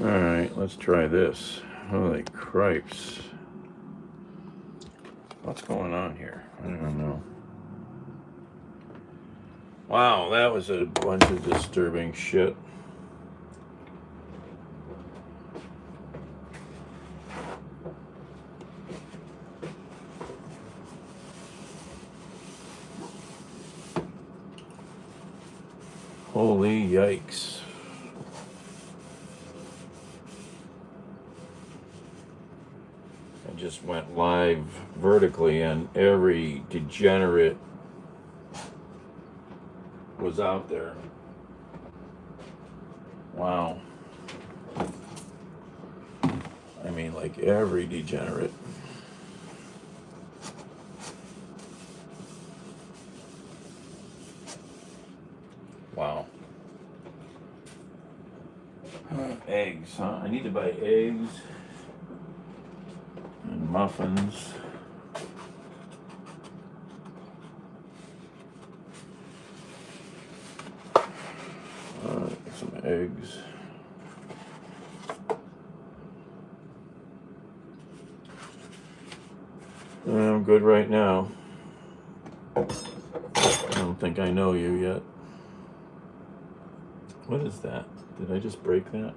Alright, let's try this. Holy cripes. What's going on here? I don't know. Wow, that was a bunch of disturbing shit. Holy yikes. I just went live vertically and every degenerate was out there. Wow. I mean, like every degenerate. Wow. Eggs, huh? I need to buy eggs and muffins. Some eggs. I'm good right now. I don't think I know you yet. What is that? Did I just break that?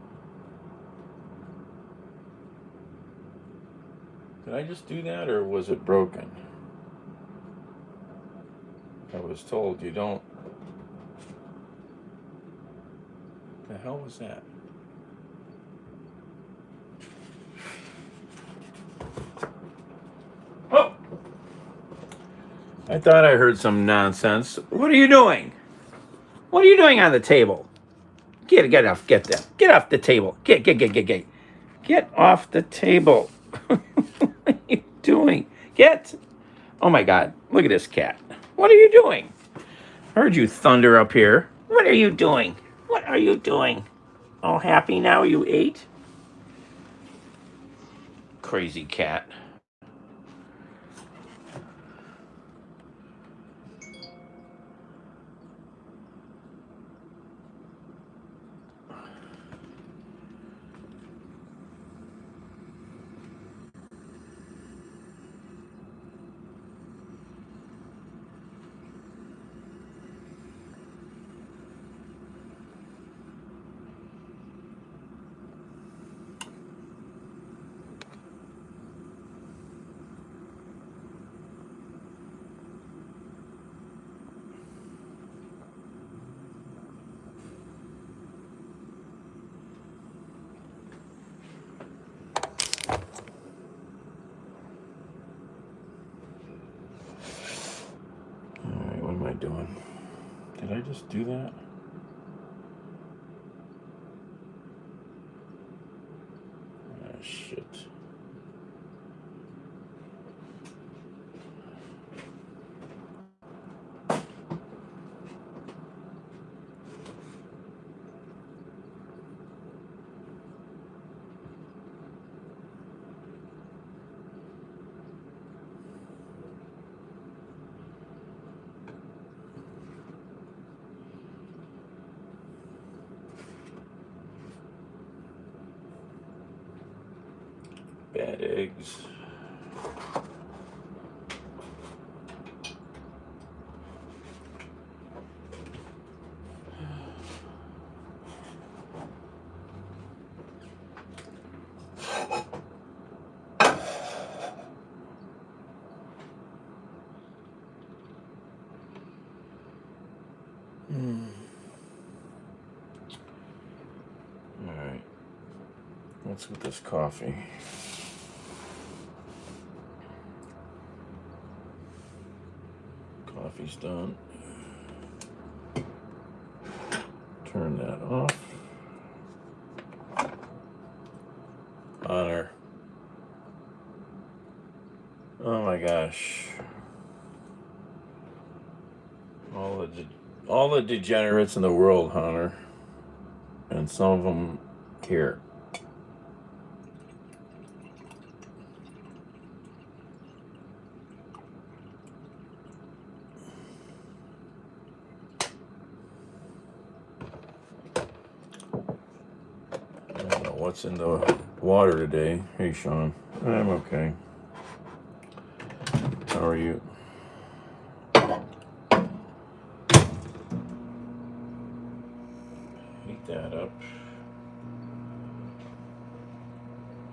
Did I just do that or was it broken? I was told you don't. The hell was that? Oh! I thought I heard some nonsense. What are you doing? What are you doing on the table? Get off the table. Get off the table. What are you doing? Get. Oh my God, look at this cat. What are you doing? Heard you thunder up here. What are you doing? What are you doing? All happy now you ate? Crazy cat. Alright, what am I doing? Did I just do that? Ah, shit. Bad eggs. Alright. What's with this coffee? Coffee's done. Turn that off. Honor. Oh my gosh. All the degenerates in the world, Hunter. And some of them care. what's in the water today. Hey, Sean. I'm okay. How are you? Heat that up.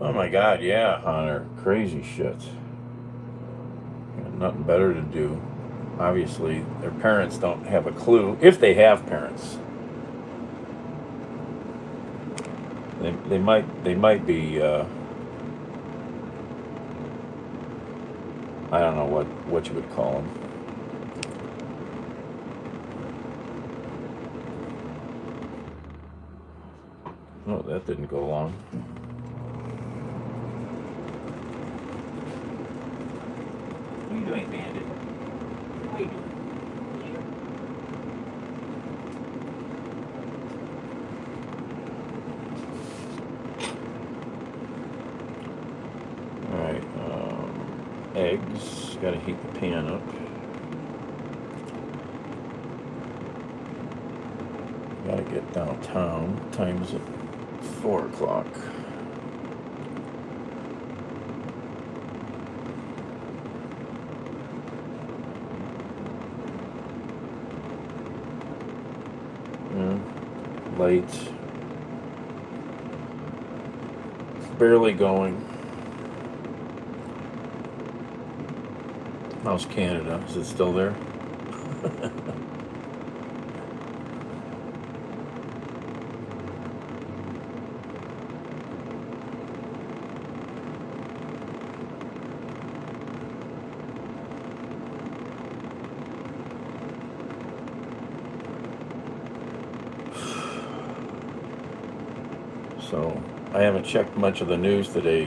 Oh my God, yeah, Hunter. Crazy shit. Got nothing better to do. Obviously, their parents don't have a clue, if they have parents. They might be. I don't know what you would call them. Oh, that didn't go long. What are you doing, Bandit? What are you doing? Alright, eggs. Gotta heat the pan up. Gotta get downtown. What time is it? 4 o'clock. Late. Barely going. How's Canada? Is it still there? So, I haven't checked much of the news today.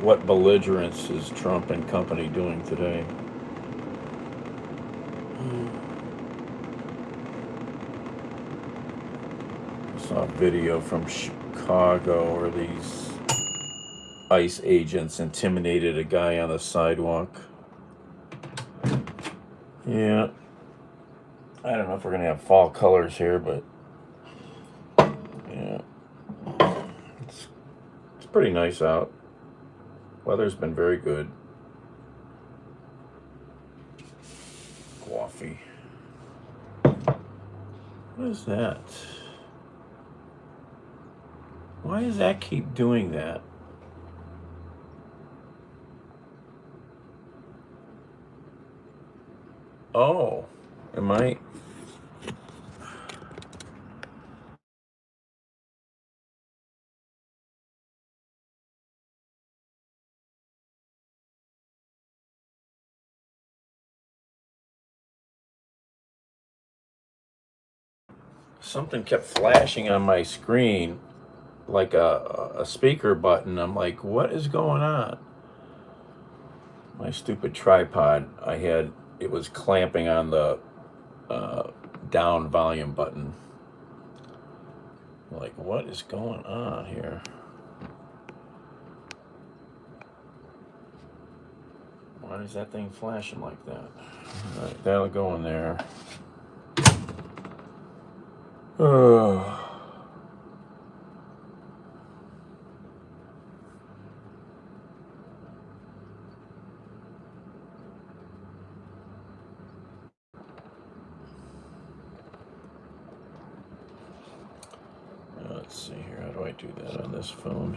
What belligerence is Trump and company doing today? I saw a video from Chicago where these ICE agents intimidated a guy on the sidewalk. Yeah. I don't know if we're going to have fall colors here, but yeah. It's pretty nice out. Weather's been very good. Coffee. What is that? Why does that keep doing that? Oh, am I? Something kept flashing on my screen like a speaker button. I'm like, what is going on? My stupid tripod, it was clamping on the down volume button. I'm like, what is going on here? Why is that thing flashing like that? All right, that'll go in there. Oh. Let's see here. How do I do that on this phone?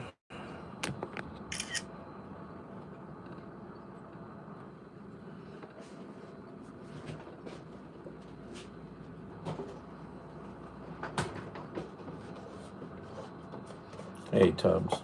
Hey, Tubbs.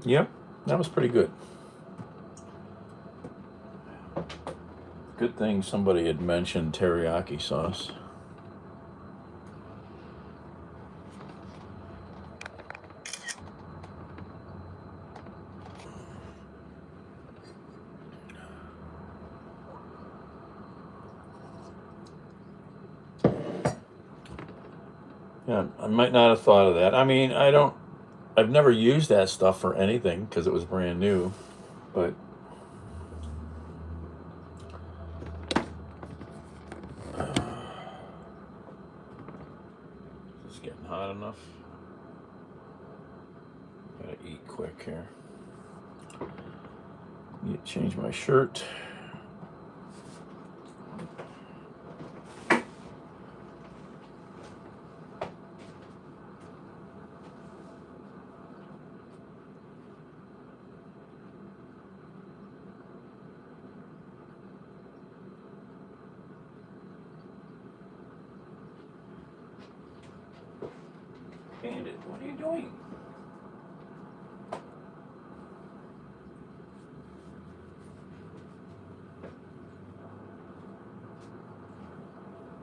Yep, that was pretty good. Good thing somebody had mentioned teriyaki sauce. Yeah, I might not have thought of that. I mean, I've never used that stuff for anything because it was brand new, but is this getting hot enough? Gotta eat quick here. Need to change my shirt. Bandit, what are you doing?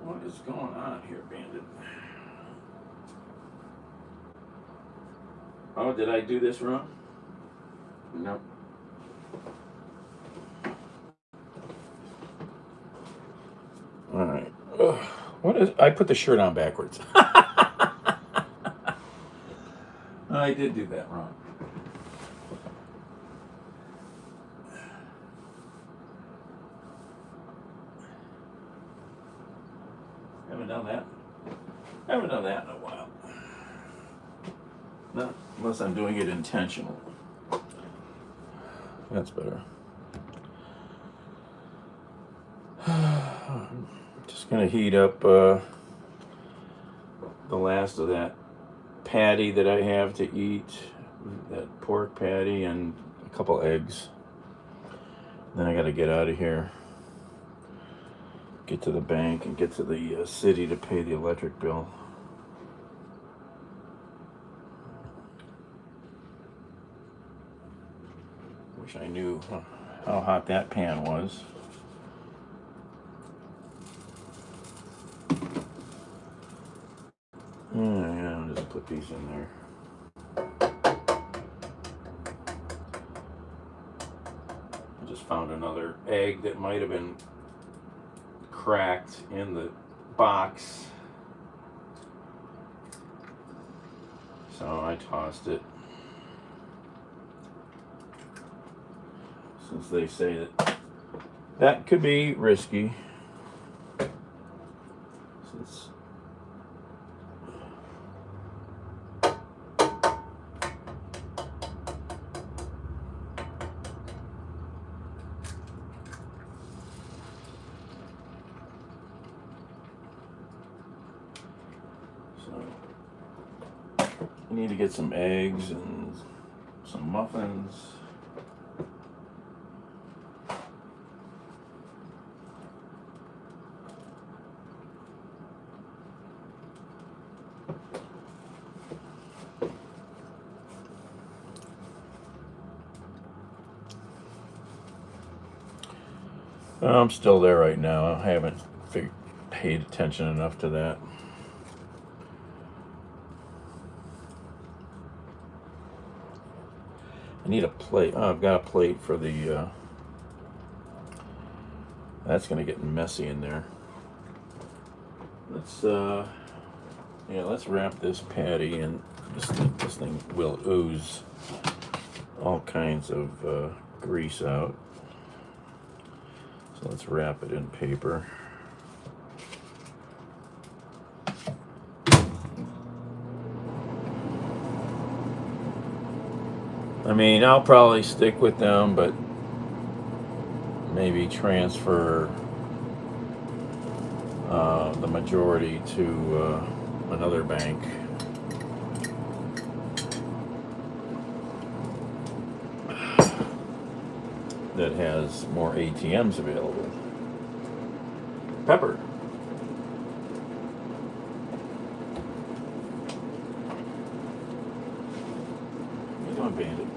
What is going on here, Bandit? Oh, did I do this wrong? No. All right. Ugh. What is? I put the shirt on backwards. I did do that wrong. Haven't done that. Haven't done that in a while. Not unless I'm doing it intentional. That's better. I'm just gonna heat up the last of that patty that I have to eat, that pork patty, and a couple eggs. Then I got to get out of here, get to the bank, and get to the city to pay the electric bill. Wish I knew how hot that pan was. Yeah, I'll just put these in there. I just found another egg that might have been cracked in the box, so I tossed it. Since they say that could be risky. Since I need to get some eggs and some muffins. I'm still there right now. I haven't paid attention enough to that. I need a plate. Oh, I've got a plate for the. That's gonna get messy in there. Let's let's wrap this patty, and this thing will ooze all kinds of grease out. So let's wrap it in paper. I mean, I'll probably stick with them, but maybe transfer the majority to another bank. That has more ATMs available. Pepper. What are you doing, Bandit?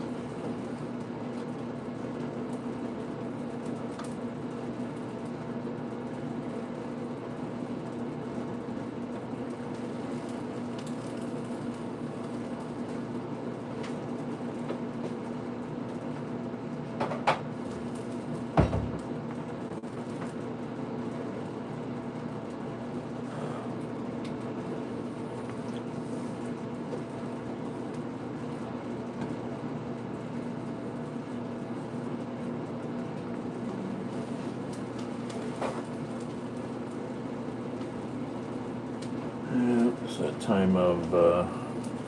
that time of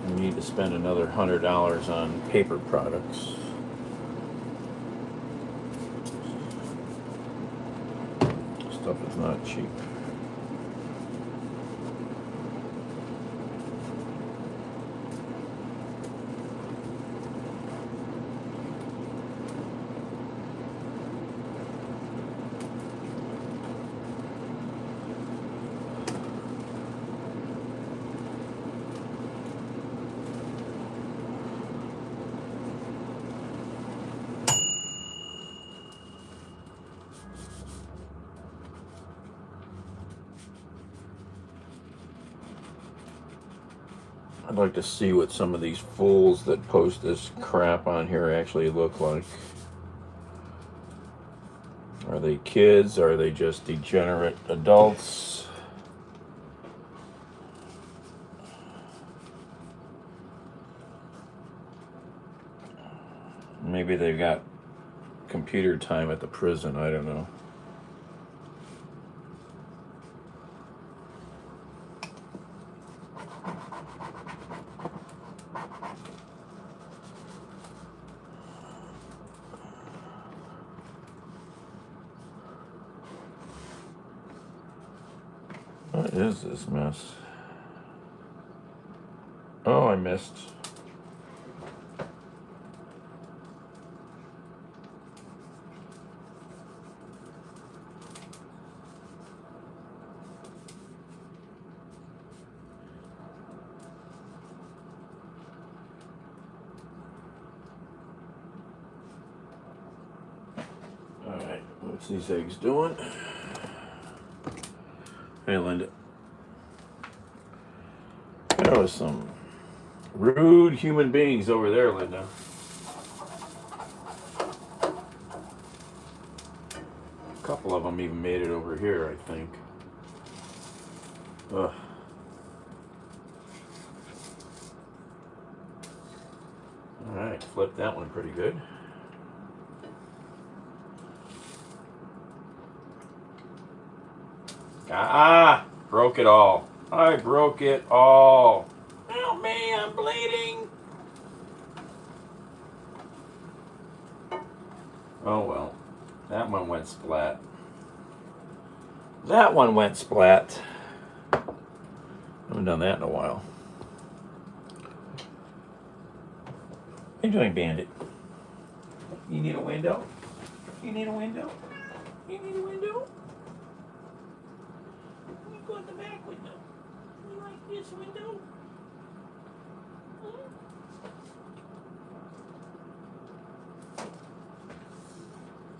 we need to spend another $100 on paper products. Stuff is not cheap. I'd like to see what some of these fools that post this crap on here actually look like. Are they kids? Are they just degenerate adults? Maybe they've got computer time at the prison, I don't know. What is this mess? Oh, I missed. All right, what's these eggs doing? Hey, Linda. There was some rude human beings over there, Linda. A couple of them even made it over here, I think. Ugh. All right, flip that one pretty good. Broke it all. I broke it all. Help me, I'm bleeding. Oh well, that one went splat. That one went splat. I haven't done that in a while. What are you doing, Bandit? You need a window? You need a window? You need a window? You go in the back window. You like this window? Hmm?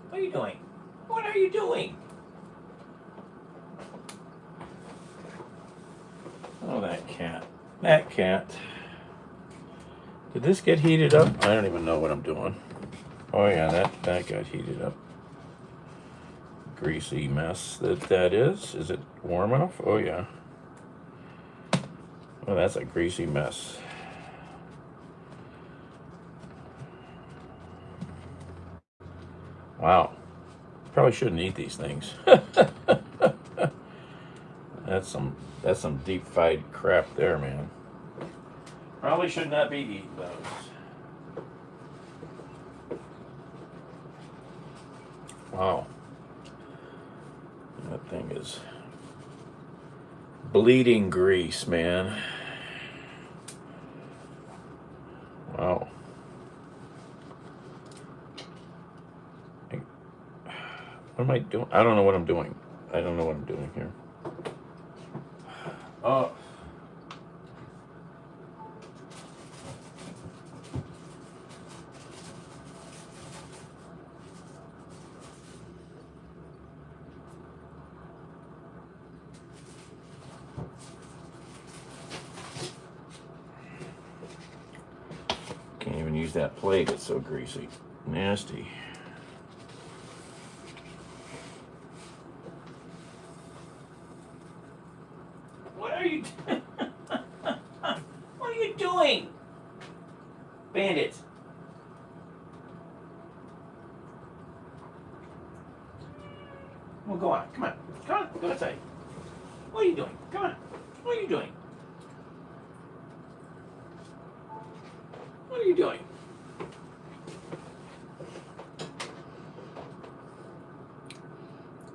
What are you doing? What are you doing? Oh, that cat. That cat. Did this get heated up? I don't even know what I'm doing. Oh yeah, that got heated up. Greasy mess that is. Is it warm enough? Oh yeah. Oh, that's a greasy mess. Wow. Probably shouldn't eat these things. That's some deep fried crap there, man. Probably should not be eating those. Wow. That thing is bleeding grease, man. Wow. What am I doing? I don't know what I'm doing. I don't know what I'm doing here. Oh. Can't even use that plate. It's so greasy. Nasty. What are you doing? What are you doing? Bandit. Well, go on. Come on. Come on. Go outside. What are you doing? Come on. What are you doing? What are you doing?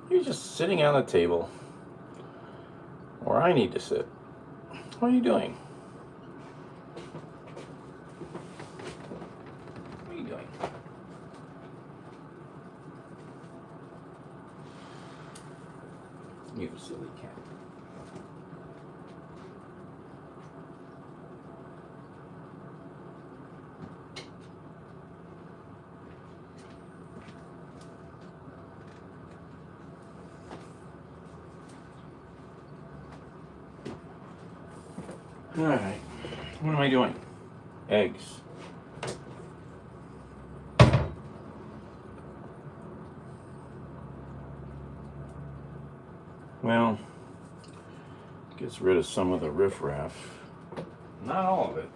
You're just sitting on the table where I need to sit. What are you doing? What are you doing? You silly cat. All right. What am I doing? Eggs. Well, gets rid of some of the riffraff. Not all of it.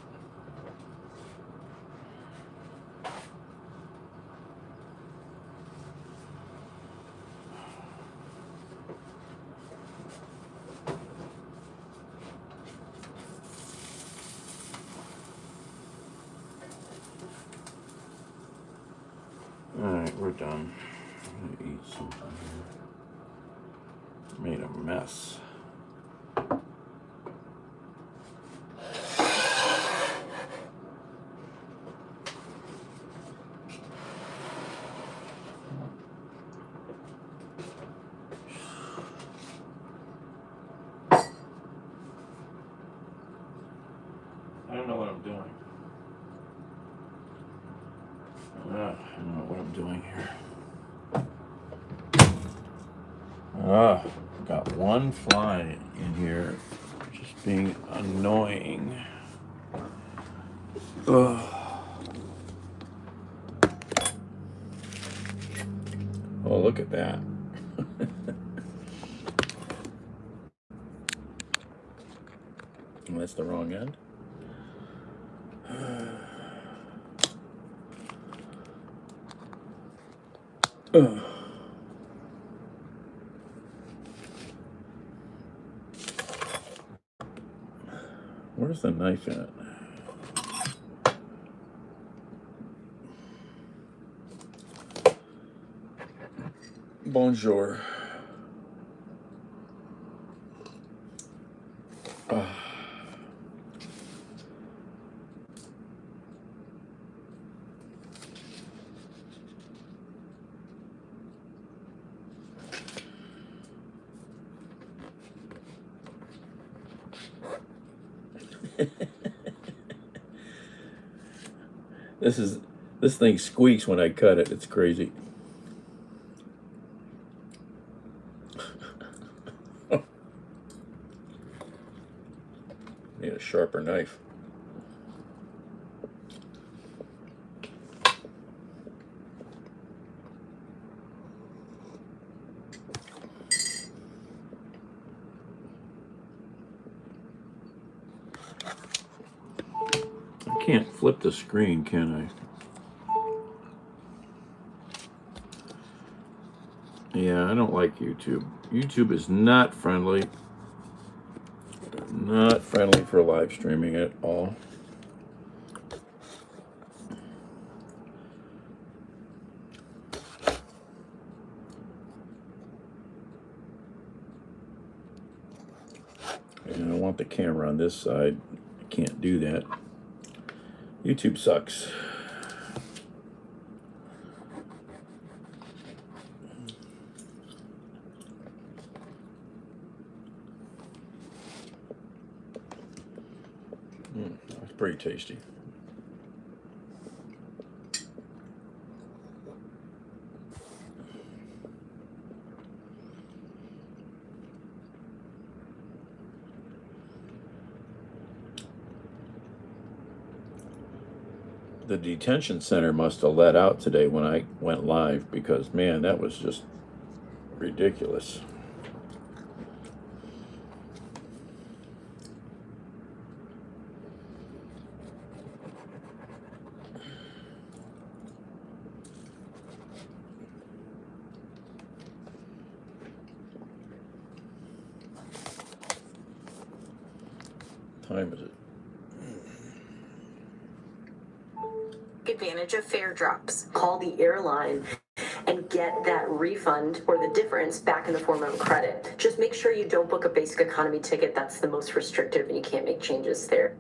All right, we're done. I'm gonna eat something here. Made a mess. I don't know what I'm doing. I don't know what I'm doing here. Got one fly in here, just being annoying. Ugh. Oh, look at that. That's the wrong end. Where's the knife at? Bonjour. This thing squeaks when I cut it. It's crazy. Need a sharper knife. I can't flip the screen, can I? Yeah, I don't like YouTube. YouTube is not friendly. Not friendly for live streaming at all. And I want the camera on this side. I can't do that. YouTube sucks. That's pretty tasty. The detention center must have let out today when I went live because, man, that was just ridiculous. What time is it? take advantage of fare drops. Call the airline and get that refund or the difference back in the form of credit. Just make sure you don't book a basic economy ticket. That's the most restrictive and you can't make changes there.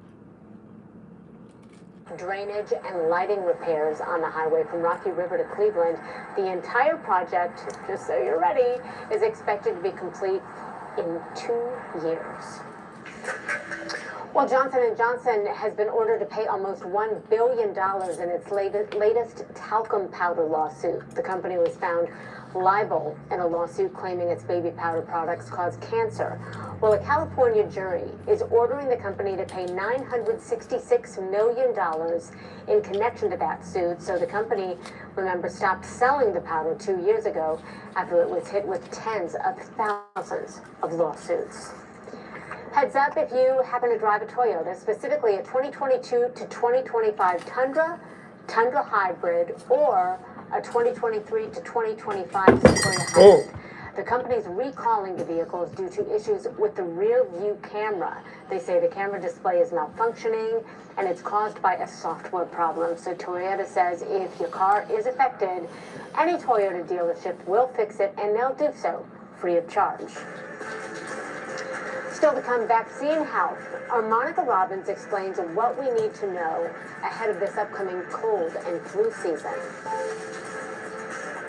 Drainage and lighting repairs on the highway from Rocky River to Cleveland. The entire project, just so you're ready, is expected to be complete in 2 years. Well, Johnson & Johnson has been ordered to pay almost $1 billion in its latest talcum powder lawsuit. The company was found liable in a lawsuit claiming its baby powder products cause cancer. Well, a California jury is ordering the company to pay $966 million in connection to that suit. So the company, remember, stopped selling the powder 2 years ago after it was hit with tens of thousands of lawsuits. Heads up if you happen to drive a Toyota, specifically a 2022 to 2025 Tundra, Tundra Hybrid, or a 2023 to 2025 Sequoia Hybrid. The company's recalling the vehicles due to issues with the rear view camera. They say the camera display is malfunctioning and it's caused by a software problem. So Toyota says if your car is affected, any Toyota dealership will fix it and they'll do so free of charge. Still to come, vaccine health. Our Monica Robbins explains what we need to know ahead of this upcoming cold and flu season.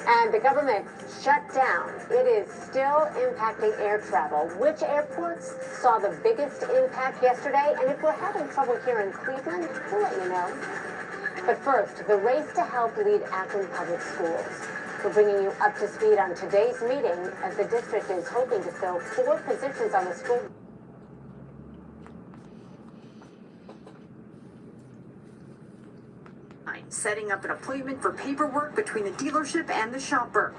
And the government shut down. It is still impacting air travel. Which airports saw the biggest impact yesterday? And if we're having trouble here in Cleveland, we'll let you know. But first, the race to help lead Akron Public Schools. We're bringing you up to speed on today's meeting as the district is hoping to fill 4 positions on the school. Setting up an appointment for paperwork between the dealership and the shopper.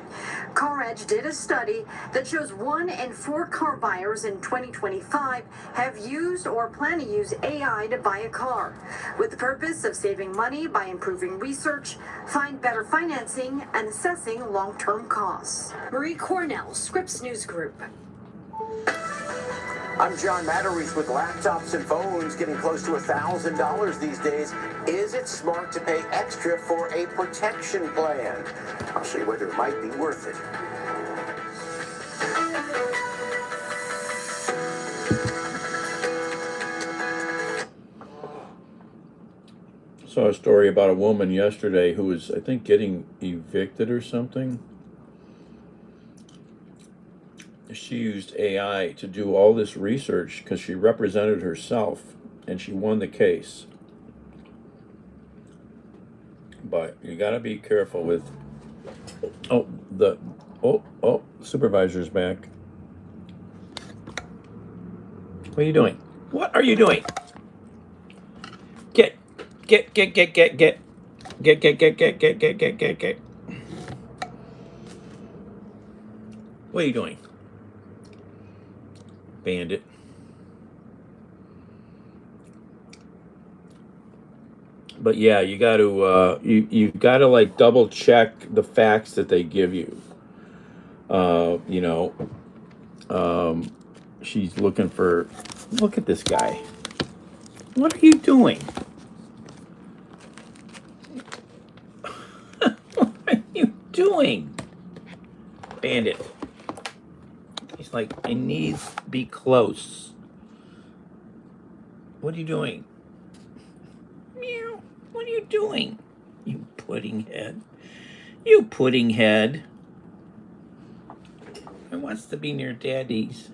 CarEdge did a study that shows 1 in 4 car buyers in 2025 have used or plan to use AI to buy a car, with the purpose of saving money by improving research, find better financing, and assessing long-term costs. Marie Cornell, Scripps News Group. I'm John Matteries with laptops and phones getting close to $1,000 these days. Is it smart to pay extra for a protection plan? I'll show you whether it might be worth it. Saw a story about a woman yesterday who was, I think, getting evicted or something. She used AI to do all this research because she represented herself and she won the case. But you got to be careful with supervisor's back. What are you doing? What are you doing? Get. What are you doing? Bandit. But yeah, you got to you got to like double check the facts that they give you. She's looking for. Look at this guy. What are you doing? What are you doing, Bandit? He's like, I need to be close. What are you doing? Meow. What are you doing? You pudding head. You pudding head. Who wants to be near daddies?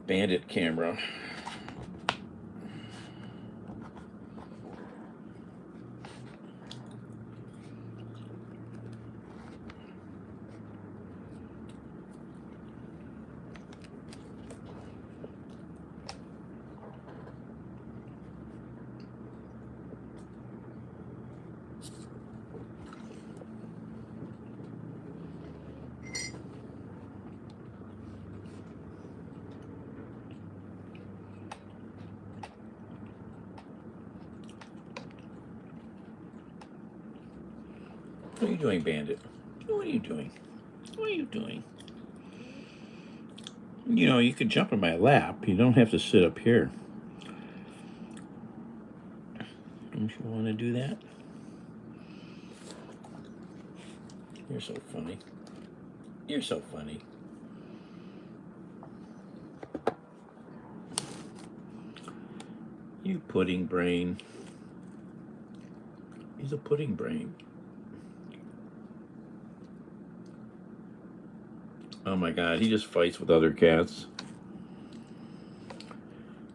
Bandit camera. What are you doing, Bandit? What are you doing? What are you doing? You know, you could jump in my lap. You don't have to sit up here. Don't you want to do that? You're so funny. You're so funny. You pudding brain. He's a pudding brain. Oh my God, he just fights with other cats.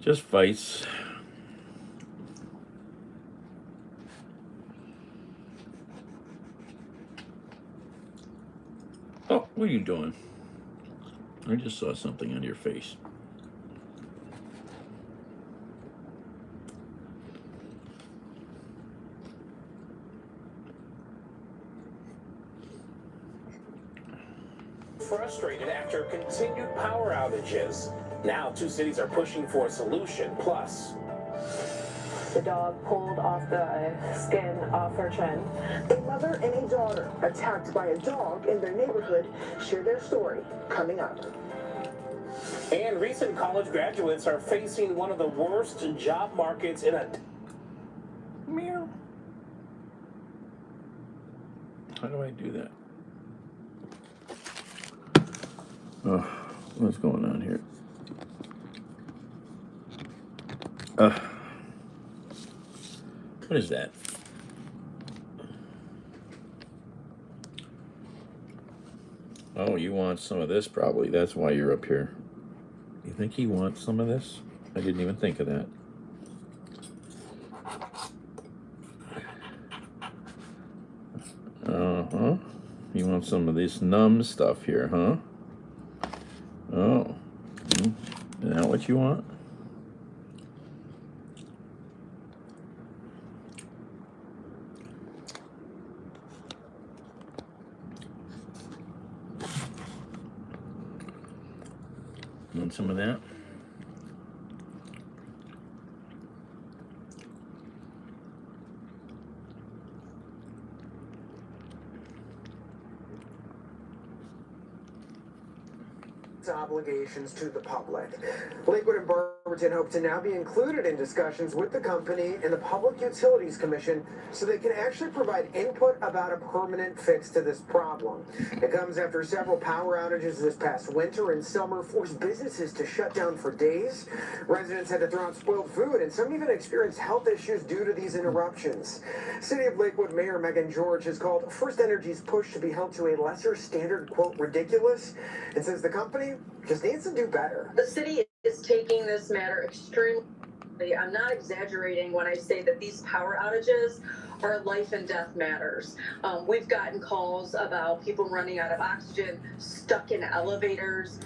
Just fights. Oh, what are you doing? I just saw something on your face. Frustrated after continued power outages. Now, two cities are pushing for a solution. Plus, the dog pulled off the skin off her chin. A mother and a daughter attacked by a dog in their neighborhood share their story coming up. And recent college graduates are facing one of the worst job markets in a... Meow. How do I do that? Oh, what's going on here? What is that? Oh, you want some of this probably. That's why you're up here. You think he wants some of this? I didn't even think of that. Uh-huh. You want some of this numb stuff here, huh? Oh. Is that what you want? Want some of that? Obligations to the public. Lakewood and Barberton hope to now be included in discussions with the company and the Public Utilities Commission so they can actually provide input about a permanent fix to this problem. It comes after several power outages this past winter and summer forced businesses to shut down for days. Residents had to throw out spoiled food and some even experienced health issues due to these interruptions. City of Lakewood Mayor Megan George has called FirstEnergy's push to be held to a lesser standard, quote, ridiculous, and says the company just needs to do better. The city is taking this matter extremely. I'm not exaggerating when I say that these power outages are life and death matters. We've gotten calls about people running out of oxygen, stuck in elevators,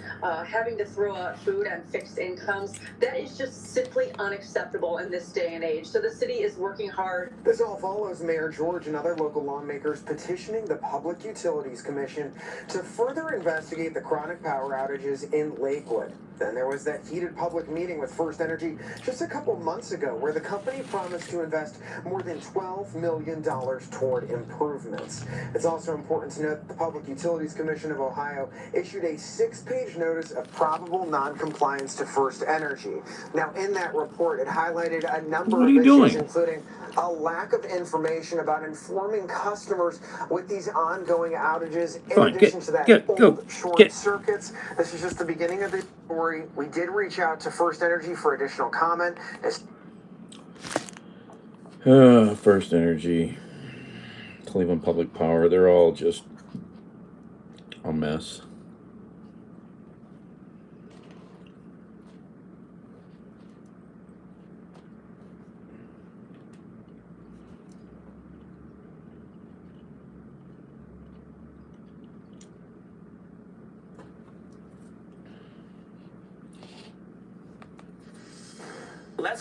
having to throw out food on fixed incomes. That is just simply unacceptable in this day and age. So the city is working hard. This all follows Mayor George and other local lawmakers petitioning the Public Utilities Commission to further investigate the chronic power outages in Lakewood. Then there was that heated public meeting with FirstEnergy just a couple months ago where the company promised to invest more than $12 million toward improvements. It's also important to note that the Public Utilities Commission of Ohio issued a 6-page notice of probable noncompliance to FirstEnergy. Now, in that report, it highlighted a number of issues, including a lack of information about informing customers with these ongoing outages, in addition to that old short circuits. This is just the beginning of the story. We did reach out to FirstEnergy for additional comment. FirstEnergy, Cleveland Public Power, they're all just a mess.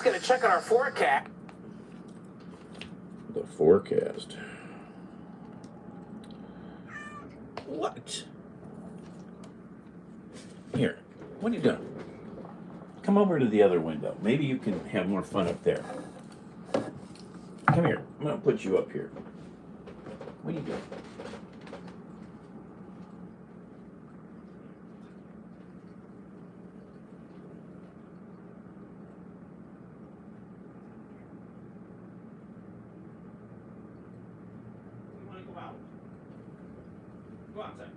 let's get a check on our forecast. The forecast. What? Here, what are you doing? Come over to the other window. Maybe you can have more fun up there. Come here. I'm going to put you up here. What are you doing? something.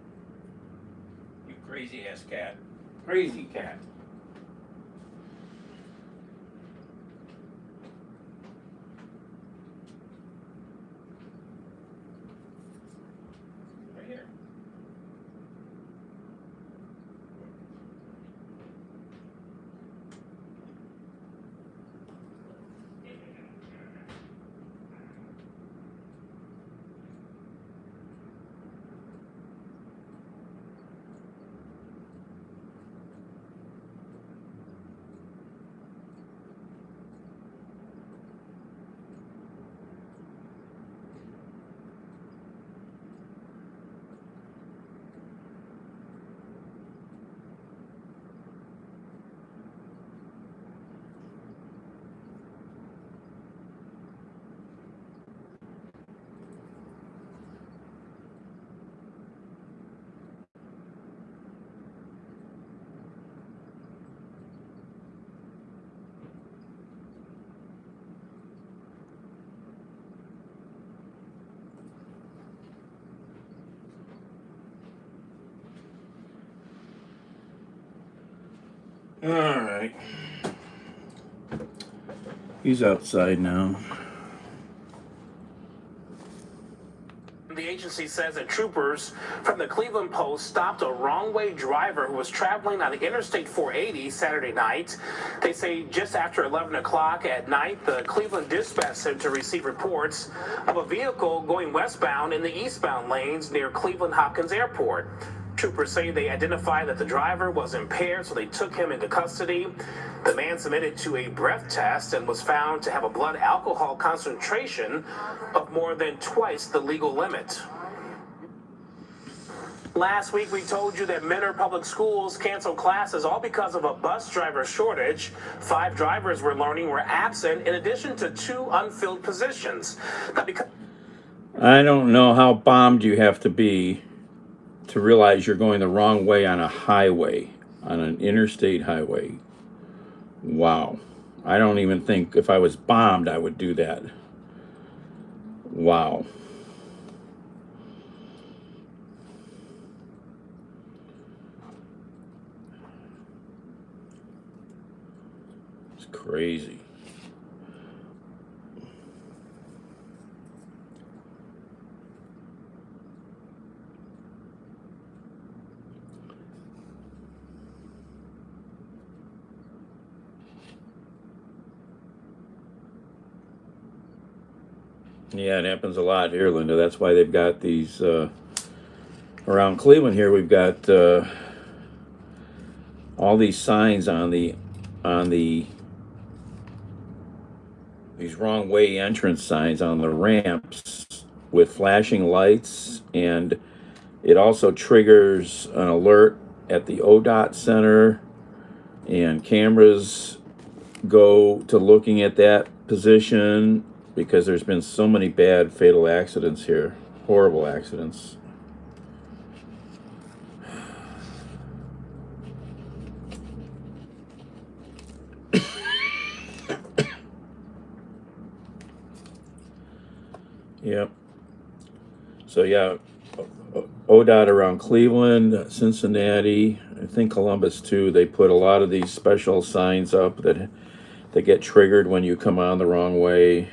You crazy ass cat. Crazy cat. Right here. All right. He's outside now. The agency says that troopers from the Cleveland Post stopped a wrong-way driver who was traveling on Interstate 480 Saturday night. They say just after 11 o'clock at night, the Cleveland Dispatch Center received reports of a vehicle going westbound in the eastbound lanes near Cleveland Hopkins Airport. Troopers say they identified that the driver was impaired, so they took him into custody. The man submitted to a breath test and was found to have a blood alcohol concentration of more than twice the legal limit. Last week, we told you that Mentor Public Schools canceled classes all because of a bus driver shortage. 5 drivers we're learning were absent in addition to 2 unfilled positions. Now, because I don't know how bombed you have to be to realize you're going the wrong way on a highway, on an interstate highway. Wow. I don't even think if I was bombed I would do that. Wow. It's crazy. Yeah, it happens a lot here, Linda. That's why they've got these around Cleveland here. We've got all these signs on these wrong way entrance signs on the ramps with flashing lights, and it also triggers an alert at the ODOT center, and cameras go to looking at that position because there's been so many bad fatal accidents here, horrible accidents. Yep. So yeah, ODOT around Cleveland, Cincinnati, I think Columbus too, they put a lot of these special signs up that get triggered when you come on the wrong way.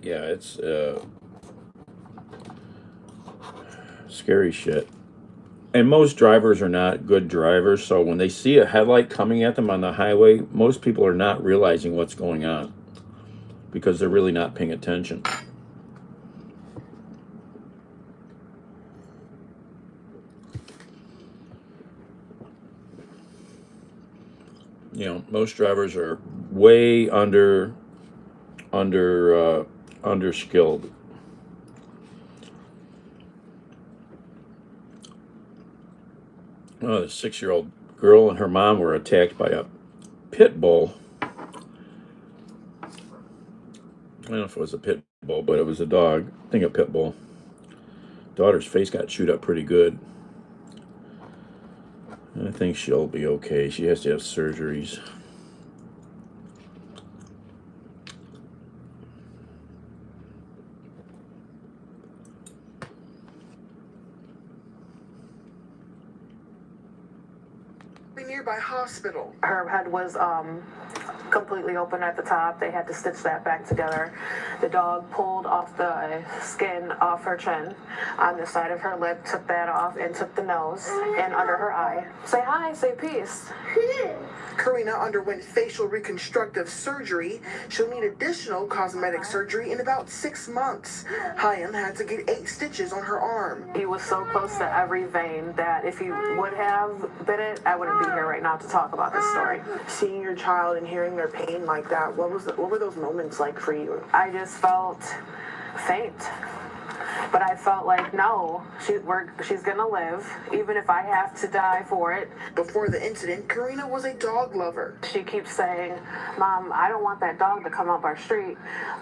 Yeah, it's scary shit. And most drivers are not good drivers, so when they see a headlight coming at them on the highway, most people are not realizing what's going on because they're really not paying attention. You know, most drivers are way underskilled. Oh, the 6-year-old girl and her mom were attacked by a pit bull. I don't know if it was a pit bull, but it was a dog. I think a pit bull. Daughter's face got chewed up pretty good. I think she'll be okay. She has to have surgeries. A nearby hospital. Her head was completely open at the top. They had to stitch that back together. The dog pulled off the skin off her chin on the side of her lip, took that off, and took the nose and under her eye. Say hi, say peace. Karina underwent facial reconstructive surgery. She'll need additional cosmetic surgery in about 6 months. Hyam had to get 8 stitches on her arm. He was so close to every vein that if he would have bit it, I wouldn't be here right now to talk about this story. Seeing your child and hearing their pain like that, what were those moments like for you? I just felt faint. But I felt like, no, she's gonna live, even if I have to die for it. Before the incident, Karina was a dog lover. She keeps saying, Mom, I don't want that dog to come up our street.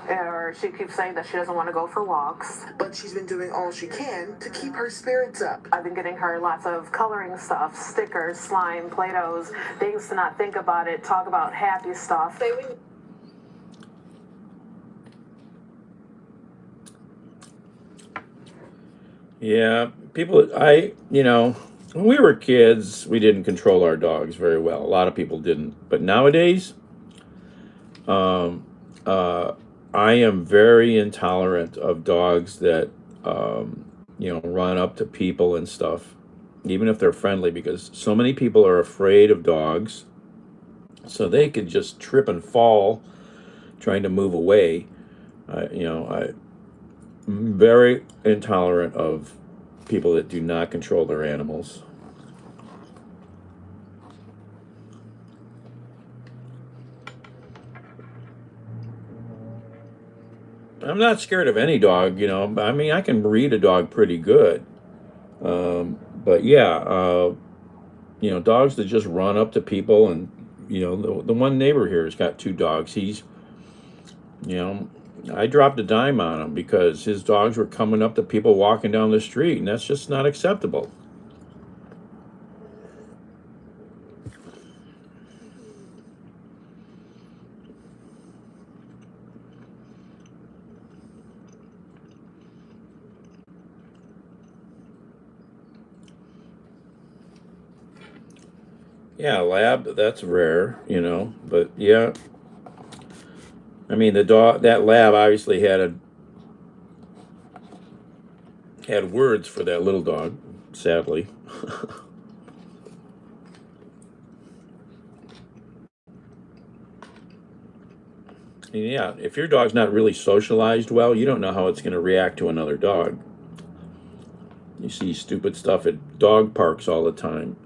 Or she keeps saying that she doesn't want to go for walks. But she's been doing all she can to keep her spirits up. I've been getting her lots of coloring stuff, stickers, slime, Play-Dohs, things to not think about it, talk about happy stuff. Yeah, people, when we were kids, we didn't control our dogs very well. A lot of people didn't. But nowadays, I am very intolerant of dogs that, run up to people and stuff, even if they're friendly, because so many people are afraid of dogs. So they could just trip and fall trying to move away. I'm very intolerant of people that do not control their animals. I'm not scared of any dog, I mean, I can breed a dog pretty good. But yeah, dogs that just run up to people and, the one neighbor here has got 2 dogs. He's, I dropped a dime on him because his dogs were coming up to people walking down the street, and that's just not acceptable. Yeah, lab, that's rare, but yeah. I mean, that lab obviously had words for that little dog, sadly. And yeah, if your dog's not really socialized well, you don't know how it's going to react to another dog. You see stupid stuff at dog parks all the time.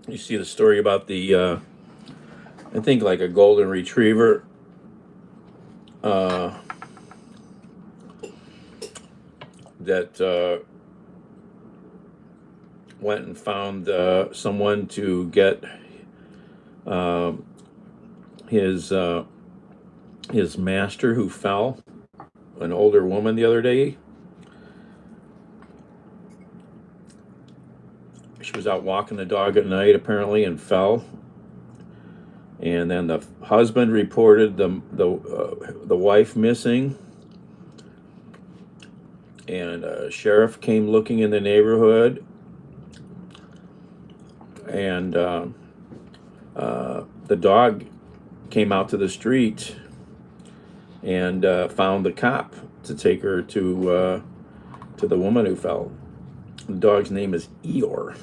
You see the story about the, I think like a golden retriever that went and found someone to get his master who fell, an older woman the other day. She was out walking the dog at night apparently and fell, and then the husband reported the wife missing, and a sheriff came looking in the neighborhood, and the dog came out to the street and found the cop to take her to the woman who fell. The dog's name is Eeyore.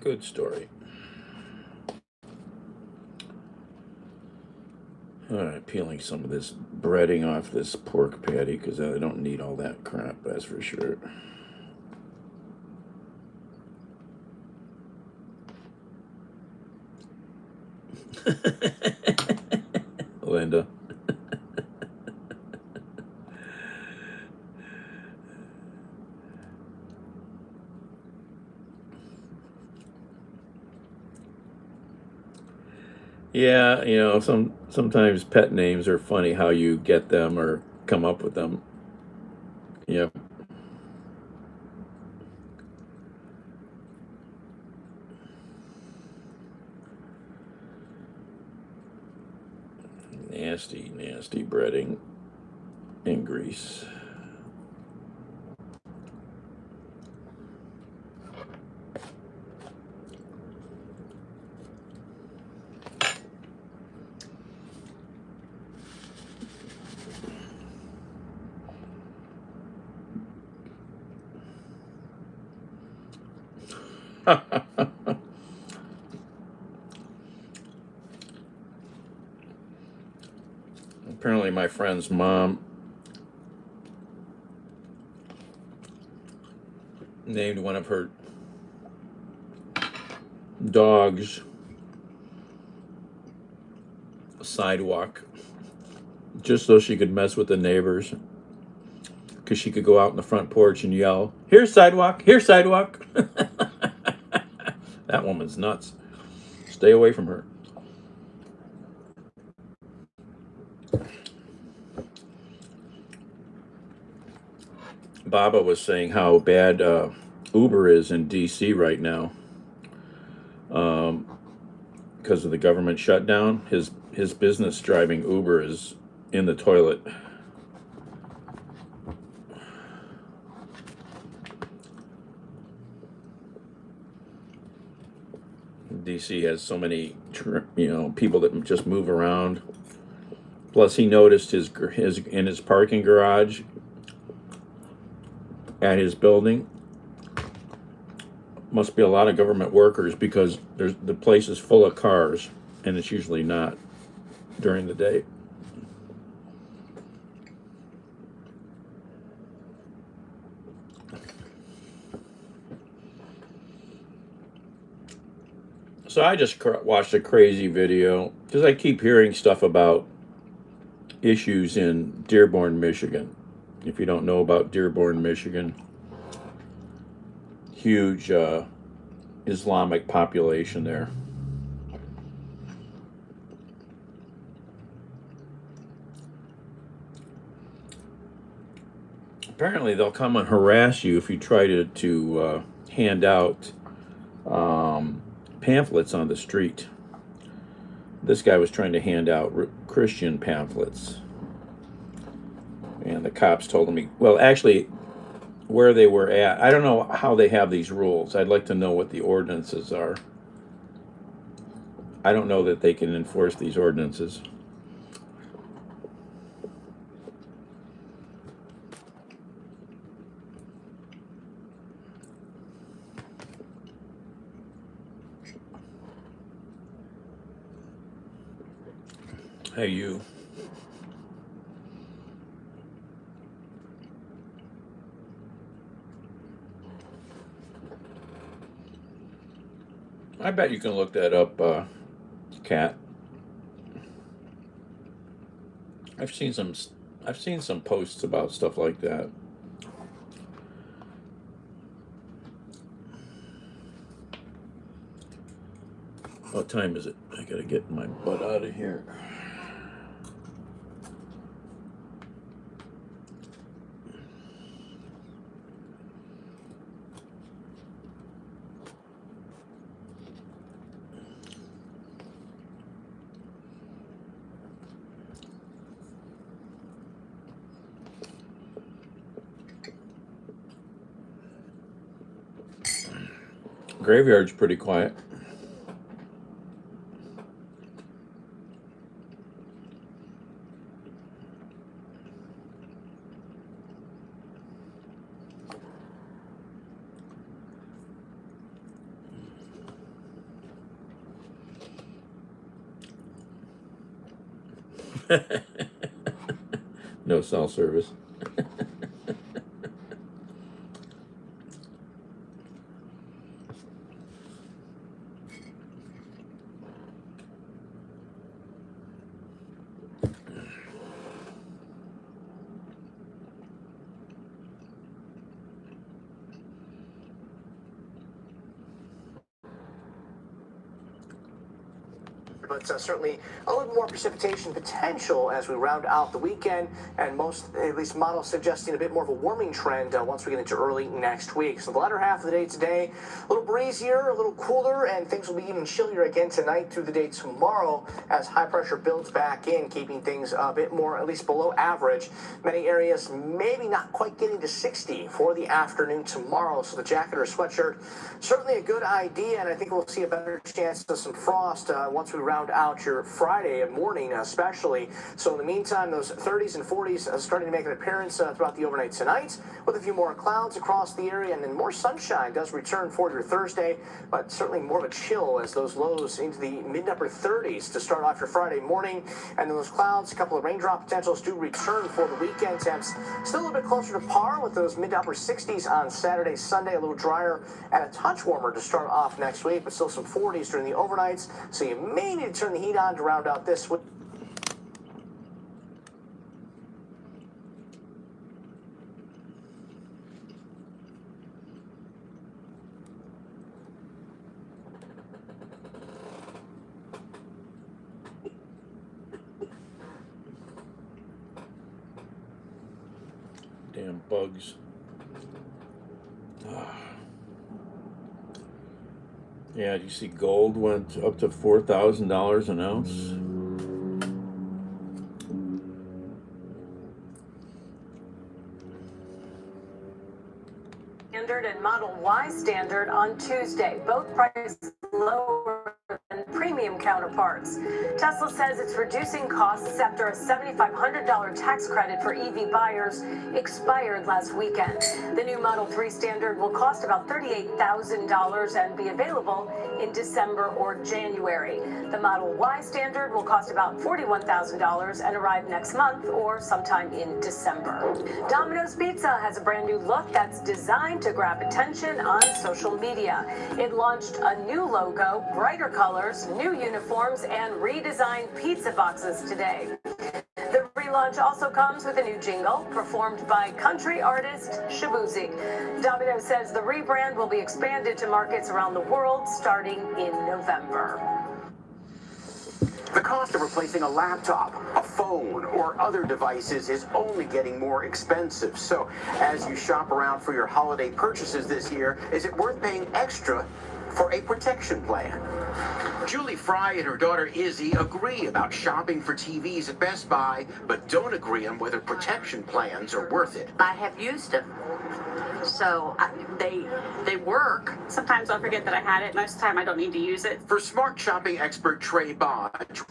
Good story. All right, peeling some of this breading off this pork patty because I don't need all that crap, that's for sure. Linda. Yeah, you know, sometimes pet names are funny how you get them or come up with them. Yeah. Nasty, nasty breading in grease. Apparently my friend's mom named one of her dogs Sidewalk just so she could mess with the neighbors, because she could go out in the front porch and yell, "Here's Sidewalk, here's Sidewalk." That woman's nuts. Stay away from her. Baba was saying how bad Uber is in DC right now because of the government shutdown. His business driving Uber is in the toilet. DC has so many, people that just move around. Plus, he noticed his in his parking garage at his building must be a lot of government workers, because the place is full of cars, and it's usually not during the day. So I just watched a crazy video because I keep hearing stuff about issues in Dearborn, Michigan. If you don't know about Dearborn, Michigan, huge Islamic population there. Apparently they'll come and harass you if you try to hand out pamphlets on the street. This guy was trying to hand out Christian pamphlets, and the cops told him well, actually, where they were at, I don't know how they have these rules. I'd like to know what the ordinances are. I don't know that they can enforce these ordinances. Hey, you. I bet you can look that up, Cat. I've seen some posts about stuff like that. What time is it? I gotta get my butt out of here. Graveyard's pretty quiet. No cell service. But certainly a little more precipitation potential as we round out the weekend, and most, at least models suggesting a bit more of a warming trend once we get into early next week. So the latter half of the day today, a little breezier, a little cooler, and things will be even chillier again tonight through the day tomorrow as high pressure builds back in, keeping things a bit more, at least below average. Many areas maybe not quite getting to 60 for the afternoon tomorrow, so the jacket or sweatshirt, certainly a good idea, and I think we'll see a better chance of some frost once we round out your Friday morning especially. So in the meantime, those 30s and 40s starting to make an appearance throughout the overnight tonight, with a few more clouds across the area, and then more sunshine does return for your Thursday, but certainly more of a chill as those lows into the mid-upper 30s to start off your Friday morning, and then those clouds, a couple of raindrop potentials do return for the weekend. Temps still a little bit closer to par with those mid-upper 60s on Saturday, Sunday, a little drier and a touch warmer to start off next week, but still some 40s during the overnights, so you may need to turn the heat on to round out this week. Damn bugs. Yeah, you see gold went up to $4,000 an ounce. Standard and Model Y Standard on Tuesday, both priced lower than premium counterparts. Tesla says it's reducing costs after a $7,500 tax credit for EV buyers expired last weekend. The new Model 3 Standard will cost about $38,000 and be available in December or January. The Model Y Standard will cost about $41,000 and arrive next month or sometime in December. Domino's Pizza has a brand new look that's designed to grab attention on social media. It launched a new logo, brighter colors, new uniforms, and redesigned pizza boxes today. The relaunch also comes with a new jingle performed by country artist Shabuzi. Domino's says the rebrand will be expanded to markets around the world starting in November. The cost of replacing a laptop, a phone, or other devices is only getting more expensive. So, as you shop around for your holiday purchases this year, is it worth paying extra for a protection plan? Julie Fry and her daughter Izzy agree about shopping for TVs at Best Buy, but don't agree on whether protection plans are worth it. I have used them, so they work. Sometimes I'll forget that I had it. Most of the time I don't need to use it. For smart shopping expert Trey Bodge,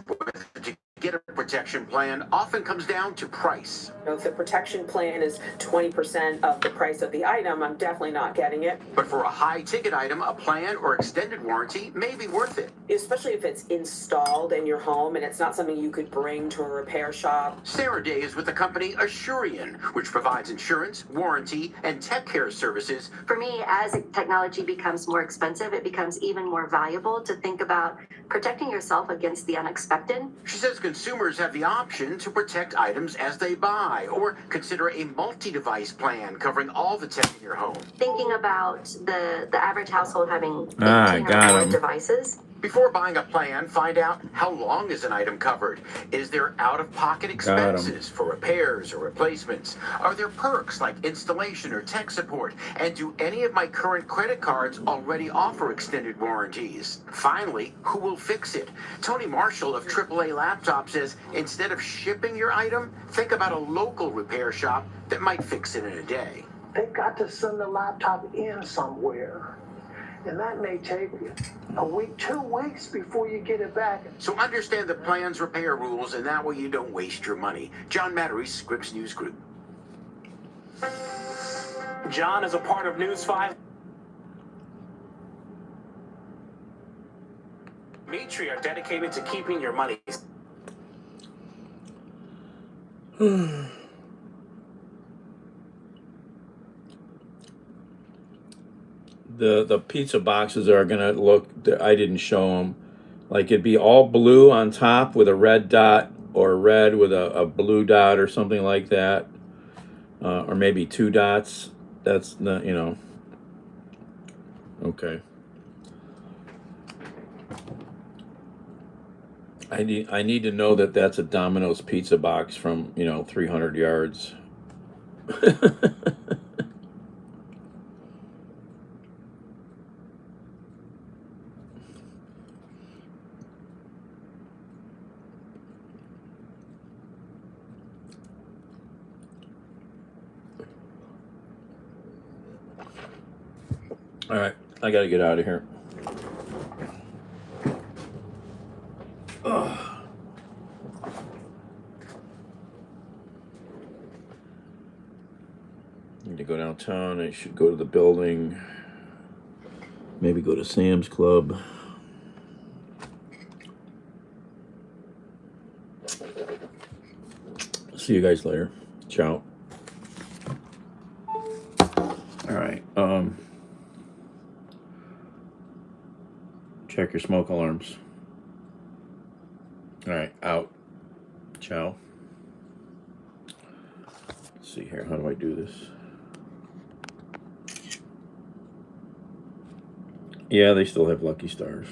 to get a protection plan often comes down to price. If the protection plan is 20% of the price of the item, I'm definitely not getting it. But for a high-ticket item, a plan or extended warranty may be worth it. Especially if it's installed in your home and it's not something you could bring to a repair shop. Sarah Day is with the company Assurian, which provides insurance, warranty, and tech care services. For me, as technology becomes more expensive, it becomes even more valuable to think about protecting yourself against the unexpected. She says consumers have the option to protect items as they buy, or consider a multi-device plan covering all the tech in your home. Thinking about the average household having 18 got or more him. devices. Before buying a plan, find out how long is an item covered. Is there out-of-pocket expenses for repairs or replacements? Are there perks like installation or tech support? And do any of my current credit cards already offer extended warranties? Finally, who will fix it? Tony Marshall of AAA Laptop says instead of shipping your item, think about a local repair shop that might fix it in a day. They've got to send the laptop in somewhere. And that may take a week, 2 weeks before you get it back. So understand the plan's repair rules, and that way you don't waste your money. John Mattery, Scripps News Group. John is a part of News 5. Dimitri are dedicated to keeping your money. the pizza boxes are gonna look. I didn't show them. Like it'd be all blue on top with a red dot, or red with a blue dot, or something like that, or maybe 2 dots. That's not, you know. Okay. I need to know that that's a Domino's pizza box from, 300 yards. All right, I gotta get out of here. Ugh. Need to go downtown. I should go to the building. Maybe go to Sam's Club. See you guys later. Ciao. All right. Check your smoke alarms. All right, out. Ciao. Let's see here. How do I do this? Yeah, they still have Lucky Stars.